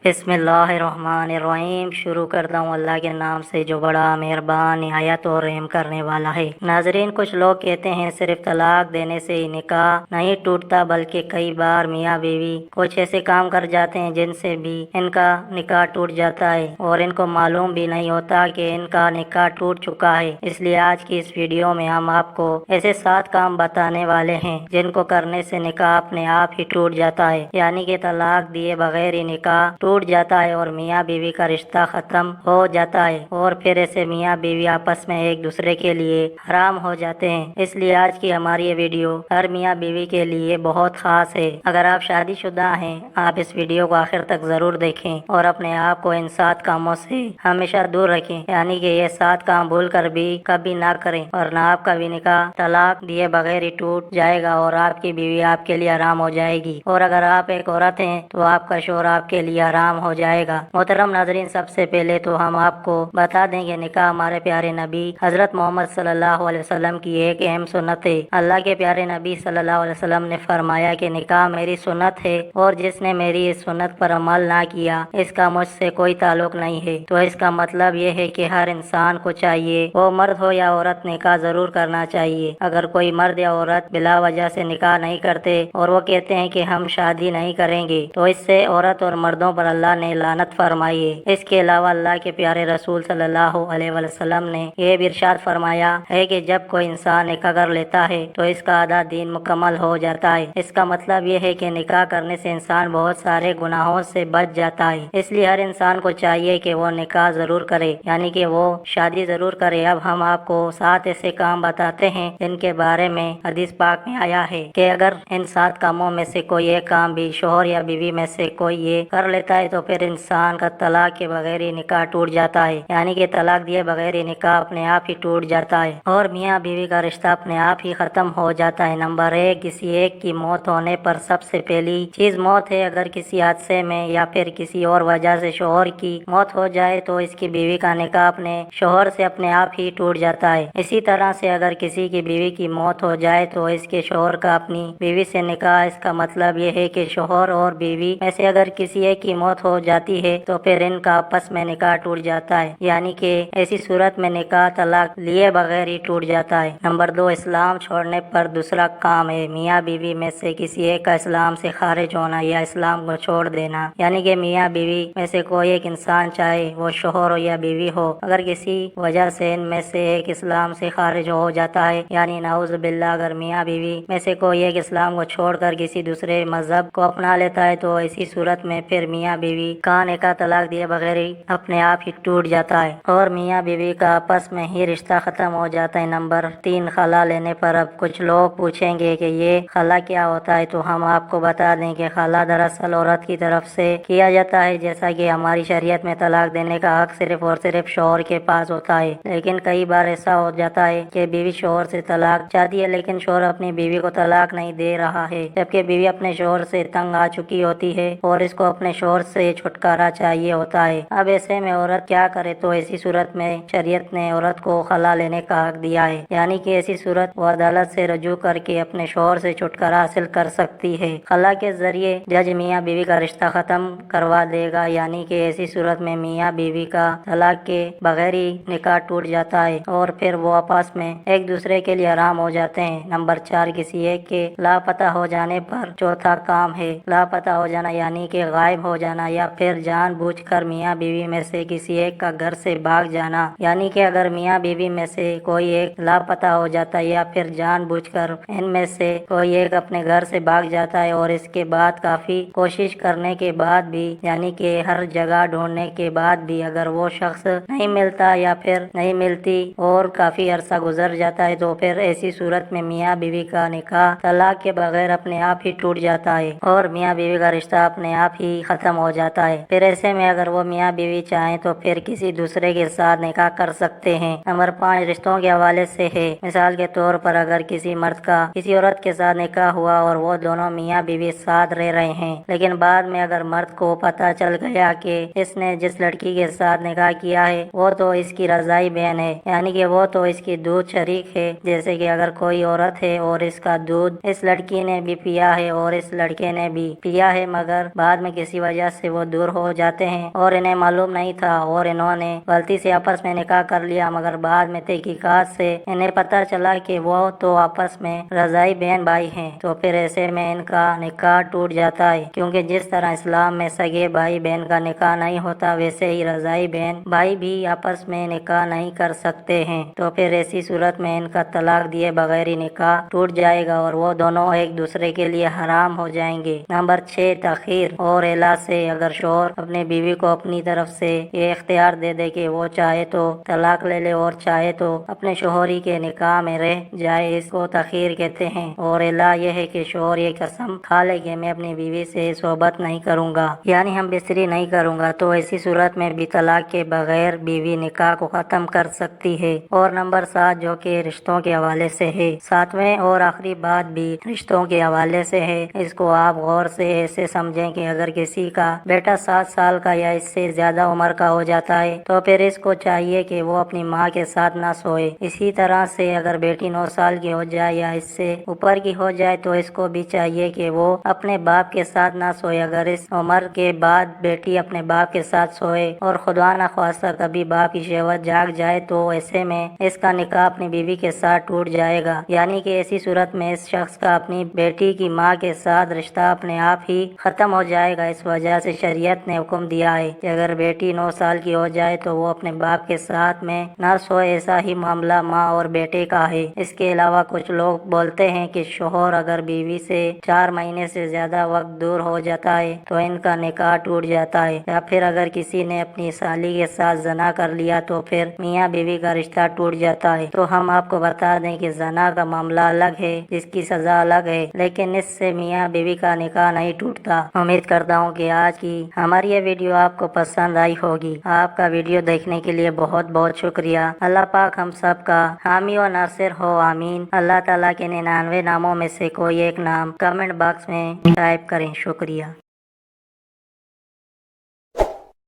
बिस्मिल्लाहिर्रहमानिर्रहीम। शुरू करता हूँ अल्लाह के नाम से जो बड़ा मेहरबान निहायत और रहम करने वाला है। नाजरीन, कुछ लोग कहते हैं सिर्फ तलाक देने से ही निकाह नहीं टूटता, बल्कि कई बार मियाँ बीवी कुछ ऐसे काम कर जाते हैं जिनसे भी इनका निकाह टूट जाता है और इनको मालूम भी नहीं होता कि इनका निकाह टूट चुका है। इसलिए आज की इस वीडियो में हम आपको ऐसे 7 काम बताने वाले हैं जिनको करने से निकाह अपने आप ही टूट जाता है, यानी कि तलाक दिए बगैर ही निकाह टूट जाता है और मियाँ बीवी का रिश्ता खत्म हो जाता है और फिर ऐसे मियाँ बीवी आपस में एक दूसरे के लिए हराम हो जाते हैं। इसलिए आज की हमारी ये वीडियो हर मियाँ बीवी के लिए बहुत खास है। अगर आप शादीशुदा हैं, आप इस वीडियो को आखिर तक जरूर देखें और अपने आप को इन 7 कामों से हमेशा दूर रखें, यानी कि ये 7 काम भूल कर भी कभी ना करें, वरना आपका भी निकाह तलाक दिए बगैर ही टूट जाएगा और आपकी बीवी आपके लिए हराम हो जाएगी। और अगर आप एक औरत हैं तो आपका शोहर आपके लिए हराम हो जाएगा। मोहतरम नाजरीन, सबसे पहले तो हम आपको बता देंगे निकाह हमारे प्यारे नबी हजरत मोहम्मद सल्लल्लाहु अलैहि वसल्लम की एक अहम सुन्नत है। अल्लाह के प्यारे नबी सल्लल्लाहु अलैहि वसल्लम ने फरमाया कि निकाह मेरी सुन्नत है और जिसने मेरी इस सुन्नत पर अमल ना किया इसका मुझसे कोई ताल्लुक नहीं है। तो इसका मतलब ये है कि हर इंसान को चाहिए, वो मर्द हो या औरत, निकाह जरूर करना चाहिए। अगर कोई मर्द या औरत बिला वजह से निकाह नहीं करते और वो कहते हैं कि हम शादी नहीं करेंगे, तो इससे औरत और मर्दों पर अल्लाह ने लानत फरमाई है। इसके अलावा अल्लाह के प्यारे रसूल सल्लल्लाहु अलैहि वसल्लम ने यह भी इरशाद फरमाया है कि जब कोई इंसान निकाह कर लेता है तो इसका आधा दीन मुकम्मल हो जाता है। इसका मतलब यह है कि निकाह करने से इंसान बहुत सारे गुनाहों से बच जाता है। इसलिए हर इंसान को चाहिए कि वो निकाह जरूर करे, यानी कि वो शादी जरूर करे। अब हम आपको 7 ऐसे काम बताते हैं जिनके बारे में हदीस पाक में आया है कि अगर इन 7 कामों में से कोई एक काम भी शोहर या बीवी में से कोई ये कर लेता है तो फिर इंसान का तलाक के बगैर ही निकाह टूट जाता है, यानी कि तलाक दिए बगैर ही निकाह अपने आप ही टूट जाता है और मियाँ बीवी का रिश्ता अपने आप ही खत्म हो जाता है। नंबर 1, किसी एक की मौत होने पर सबसे पहली चीज मौत है। अगर किसी हादसे में या फिर किसी और वजह से शोहर की मौत हो जाए तो इसकी बीवी का निकाह अपने शोहर से अपने आप ही टूट जाता है। इसी तरह से अगर किसी की बीवी की मौत हो जाए तो इसके शोहर का अपनी बीवी से निकाह, इसका मतलब ये है कि शोहर और बीवी में से अगर किसी एक की मौत हो जाती है तो फिर इनका आपस में निकाह टूट जाता है, यानी कि ऐसी सूरत में निकाह तलाक लिए बगैर ही टूट जाता है। नंबर 2, इस्लाम छोड़ने पर दूसरा काम है मियाँ बीवी में से किसी एक का इस्लाम से खारिज होना या इस्लाम को छोड़ देना, यानी कि मियाँ बीवी में से कोई एक इंसान, चाहे वो शोहर हो या बीवी हो, अगर किसी वजह से इनमें से एक इस्लाम से खारिज हो जाता है, यानी नाउज़ बिल्लाह, अगर मियाँ बीवी में से कोई एक इस्लाम को छोड़कर किसी दूसरे मजहब को अपना लेता है तो ऐसी सूरत में फिर मियाँ बीवी का निकाह तलाक दिए बगैर ही अपने आप ही टूट जाता है और मियाँ बीवी का आपस में ही रिश्ता खत्म हो जाता है। नंबर 3, खला लेने पर। अब कुछ लोग पूछेंगे कि ये खला क्या होता है, तो हम आपको बता दें कि खला दरअसल औरत की तरफ से किया जाता है। जैसा कि हमारी शरीयत में तलाक देने का हक सिर्फ और सिर्फ शोहर के पास होता है, लेकिन कई बार ऐसा हो जाता है कि बीवी शोहर से तलाक चाहती है लेकिन शोहर अपनी बीवी को तलाक नहीं दे रहा है, जबकि बीवी अपने शोहर से तंग आ चुकी होती है और इसको अपने शोहर से छुटकारा चाहिए होता है। अब ऐसे में औरत क्या करे, तो ऐसी सूरत में शरीयत ने औरत को खला लेने का हक दिया है, यानी कि ऐसी सूरत वो अदालत से रजू करके अपने शोहर से छुटकारा हासिल कर सकती है। खला के जरिए जज मियाँ बीवी का रिश्ता खत्म करवा देगा, यानी कि ऐसी सूरत में मियाँ बीवी का तलाक के बगैर ही निकाह टूट जाता है और फिर वो आपस में एक दूसरे के लिए हराम हो जाते हैं। नंबर 4, किसी एक के लापता हो जाने पर चौथा काम है लापता हो जाना, यानी कि गायब हो जाना या फिर जानबूझकर मियाँ बीवी में से किसी एक का घर से भाग जाना, यानी कि अगर मियाँ बीवी में से कोई एक लापता हो जाता है या फिर जानबूझकर इनमें से कोई एक अपने घर से भाग जाता है और इसके बाद काफी कोशिश करने के बाद भी, यानी कि हर जगह ढूंढने के बाद भी अगर वो शख्स नहीं मिलता या फिर नहीं मिलती और काफी अरसा गुजर जाता है, तो फिर ऐसी सूरत में मियाँ बीवी का निकाह तलाक के बगैर अपने आप ही टूट जाता है और मियाँ बीवी का रिश्ता अपने आप ही खत्म हो जाता है। फिर ऐसे में अगर वो मियाँ बीवी चाहें तो फिर किसी दूसरे के साथ निकाह कर सकते हैं। नंबर 5, रिश्तों के हवाले से है। मिसाल के तौर पर अगर किसी मर्द का किसी औरत के साथ निकाह हुआ और वो दोनों मियाँ बीवी साथ रह रहे हैं, लेकिन बाद में अगर मर्द को पता चल गया कि इसने जिस लड़की के साथ निकाह किया है वो तो इसकी रजाई बहन है, यानी कि वो तो इसकी दूध शरीक है। जैसे कि अगर कोई औरत है और इसका दूध इस लड़की ने भी पिया है और इस लड़के ने भी पिया है, मगर बाद में किसी वजह से वो दूर हो जाते हैं और इन्हें मालूम नहीं था और इन्होंने गलती से आपस में निकाह कर लिया, मगर बाद में तहकीकात से इन्हें पता चला कि वो तो आपस में रज़ाई बहन भाई हैं। तो फिर ऐसे में इनका निकाह टूट जाता है, क्योंकि जिस तरह इस्लाम में सगे भाई बहन का निकाह नहीं होता, वैसे ही रज़ाई बहन भाई भी आपस में निकाह नहीं कर सकते हैं। तो फिर ऐसी सूरत में इनका तलाक दिए बगैर ही निकाह टूट जाएगा और वो दोनों एक दूसरे के लिए हराम हो जाएंगे। नंबर 6, तखीर और एला से। अगर शोहर अपने बीवी को अपनी तरफ से ये इख्तियार दे दे कि वो चाहे तो तलाक ले ले और चाहे तो अपने शोहरी के निकाह में रह जाए, इसको तखीर कहते हैं। और एला ये है कि शोहर ये कसम खा ले कि मैं अपनी बीवी से सोहबत नहीं करूँगा, यानी हम बिस्तरी नहीं करूँगा, तो ऐसी सूरत में भी तलाक के बगैर बीवी निकाह को ख़त्म कर सकती है। और नंबर 7, जो कि रिश्तों के हवाले से है। 7वें और आखिरी बात भी रिश्तों के हवाले से है। इसको आप गौर से ऐसे समझें कि अगर किसी का बेटा 7 साल का या इससे ज्यादा उम्र का हो जाता है तो फिर इसको चाहिए कि वो अपनी माँ के साथ ना सोए। इसी तरह से अगर बेटी 9 साल की हो जाए या इससे ऊपर की हो जाए तो इसको भी चाहिए कि वो अपने बाप के साथ ना सोए। अगर इस उम्र के बाद बेटी अपने बाप के साथ सोए और खुदा न ख्वास्ता कभी बाप की शहवत जाग जाए तो ऐसे में इसका निकाह अपनी बीवी के साथ टूट जाएगा, यानी कि ऐसी सूरत में इस शख्स का अपनी बेटी की माँ के साथ रिश्ता अपने आप ही खत्म हो जाएगा। इस वजह से शरीयत ने हुक्म दिया है कि अगर बेटी 9 साल की हो जाए तो वो अपने बाप के साथ में न सोए। ऐसा ही मामला माँ और बेटे का है। इसके अलावा कुछ लोग बोलते हैं कि शोहर अगर बीवी से 4 महीने से ज्यादा वक्त दूर हो जाता है तो इनका निकाह टूट जाता है, या फिर अगर किसी ने अपनी साली के साथ जना कर लिया तो फिर मियाँ बीवी का रिश्ता टूट जाता है। तो हम आपको बता दें कि जना का मामला अलग है, जिसकी सजा अलग है, लेकिन इससे मियाँ बीवी का निकाह नहीं टूटता। उम्मीद करता हूँ कि आज की हमारी ये वीडियो आपको पसंद आई होगी। आपका वीडियो देखने के लिए बहुत बहुत शुक्रिया। अल्लाह पाक हम सब का हामी और नासिर हो, आमीन। अल्लाह ताला के 99 नामों में से कोई एक नाम कमेंट बॉक्स में टाइप करें। शुक्रिया।